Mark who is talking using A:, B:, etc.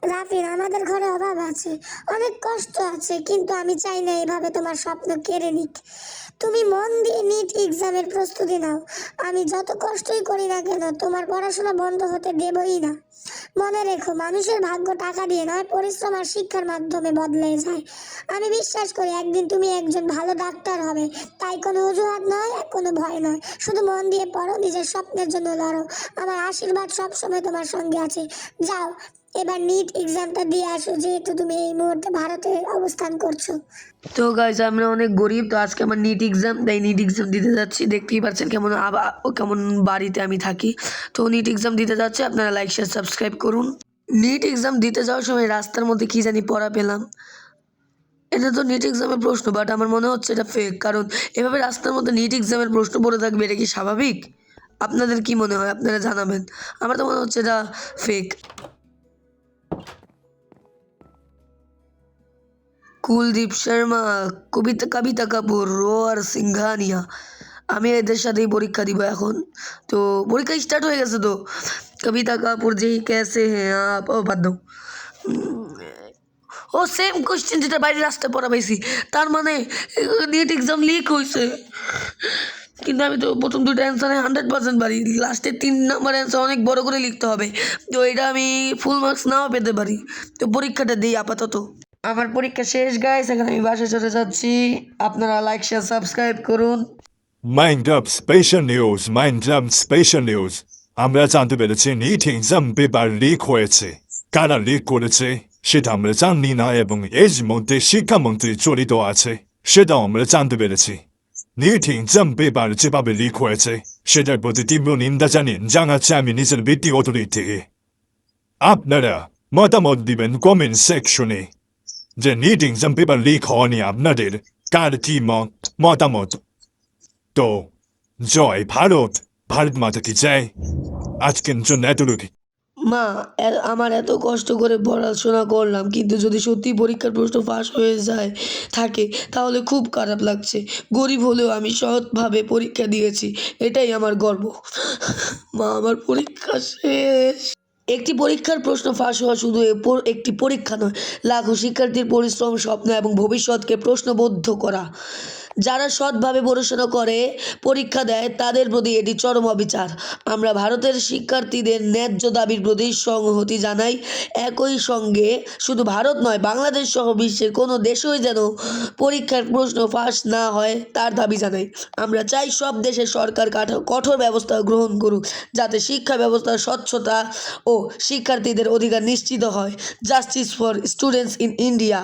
A: রাফিন, আমাদের ঘরে অভাব আছে, অনেক কষ্ট আছে, কিন্তু আমি চাই না এভাবে তোমার স্বপ্ন কেড়ে নিক। তুমি মন দিয়ে নিট এক্সামের প্রস্তুতি নাও। আমি যত কষ্টই করি না কেন, তোমার পড়াশোনা বন্ধ হতে দেবই না। মনে রেখো, মানুষের ভাগ্য টাকা দিয়ে নয়, পরিশ্রম আর শিক্ষার মাধ্যমে বদলে যায়। আমি বিশ্বাস করি একদিন তুমি একজন ভালো ডাক্তার হবে। তাই কোনো অজুহাত নয়, কোনো ভয় নয়, শুধু মন দিয়ে পড়ো, নিজের স্বপ্নের জন্য লড়ো। আমার আশীর্বাদ সবসময় তোমার সঙ্গে আছে। যাও, এবার নিট এক্সামটা দিয়ে আসো, যেহেতু তুমি এই মুহূর্তে ভারতে অবস্থান করছো।
B: তো গাইজ, আমরা অনেক গরিব, তো আজকে আমার নিট এক্সাম, তাই নিট এক্সাম দিতে যাচ্ছি। দেখতেই পাচ্ছেন কেমন বাড়িতে আমি থাকি। তো নিট এক্সাম দিতে যাচ্ছি, আপনারা লাইক শেয়ার সাবস্ক্রাইব করুন। নিট এক্সাম দিতে যাওয়ার সময় রাস্তার মধ্যে কি জানি পড়া পেলাম। এটা তো নিট এক্সামের প্রশ্ন, বাট আমার মনে হচ্ছে এটা ফেক, কারণ এভাবে রাস্তার মধ্যে নিট এক্সামের প্রশ্ন পড়ে থাকবে, এটা কি স্বাভাবিক? আপনাদের কি মনে হয়? আপনারা জানাবেন। আমার তো মনে হচ্ছে এটা ফেক। কুলদীপ শর্মা, কবিতা কাপুর, রোয়ার সিংঘানিয়া, আমি এদের সাথেই পরীক্ষা দিব এখন। তো পরীক্ষা স্টার্ট হয়ে গেছে। তো কবিতা কাপুর জি কেসে হ্যাঁ আপ, ও বাদ দাও। ও সেম কোশ্চেন যেটা বাইরে রাস্তায় পড়া পাইছি, তার মানে নিট এক্সাম লিক হয়েছে। কিন্তু আমি তো প্রথম দুটো অ্যান্সারে 100% পারি, লাস্টের 3 নম্বর অ্যান্সার অনেক বড় করে লিখতে হবে। তো এটা আমি ফুল মার্কস নাও পেতে পারি। তো পরীক্ষাটা দিই আপাতত। আমার পরীক্ষা শেষ গাইস, এখন আমি বাসায় চলে যাচ্ছি। আপনারা লাইক শেয়ার সাবস্ক্রাইব করুন।
C: Mind up special news. আমরা জানতে পেরেছি নিট এক্সাম পেপার লিক হয়েছে। কারা লিক করেছে সেটা আমরা জানি না, এবং এর মধ্যে শিক্ষামন্ত্রী জড়িত আছে সেটাও আমরা জানতে পেরেছি। নিট এক্সাম পেপার যেভাবে লিক হয়েছে সেটার প্রতি তীব্র নিন্দা জানাচ্ছি আমি নিজের ব্যক্তিগত দিক থেকে। আপনারা মতামত দিবেন কমেন্ট সেকশনে যে নিট এক্সাম পেপার লিক হওয়া নিয়ে আপনাদের কার কি মতামত। তো জয় ভারত, ভারত মাতা কি জয়। আজকের জন্য এতটুকু।
B: মা, আমার এত কষ্ট করে পড়াশোনা করলাম, কিন্তু যদি সত্যি পরীক্ষার প্রশ্ন ফাঁস হয়ে থাকে, তাহলে খুব খারাপ লাগছে। গরিব হলেও আমি সৎভাবে পরীক্ষা দিয়েছি, এটাই আমার গর্ব। মা, আমার পরীক্ষা শেষ। একটি পরীক্ষার প্রশ্ন ফাঁস হওয়া শুধু একটি পরীক্ষা নয়, লাখো শিক্ষার্থীর পরিশ্রম, স্বপ্ন এবং ভবিষ্যৎকে প্রশ্নবদ্ধ করা। যারা সৎভাবে পড়াশোনা করে পরীক্ষা দেয়, তাদের প্রতি এটি চরম অবিচার। আমরা ভারতের শিক্ষার্থীদের ন্যায্য দাবির প্রতি সংহতি জানাই। একই সঙ্গে শুধু ভারত নয়, বাংলাদেশ সহ বিশ্বের কোনো দেশই যেন পরীক্ষার প্রশ্ন ফাঁস না হয় তার দাবি জানাই। আমরা চাই সব দেশের সরকার কঠোর ব্যবস্থা গ্রহণ করুক, যাতে শিক্ষা ব্যবস্থার স্বচ্ছতা ও শিক্ষার্থীদের অধিকার নিশ্চিত হয়। Justice for students in India.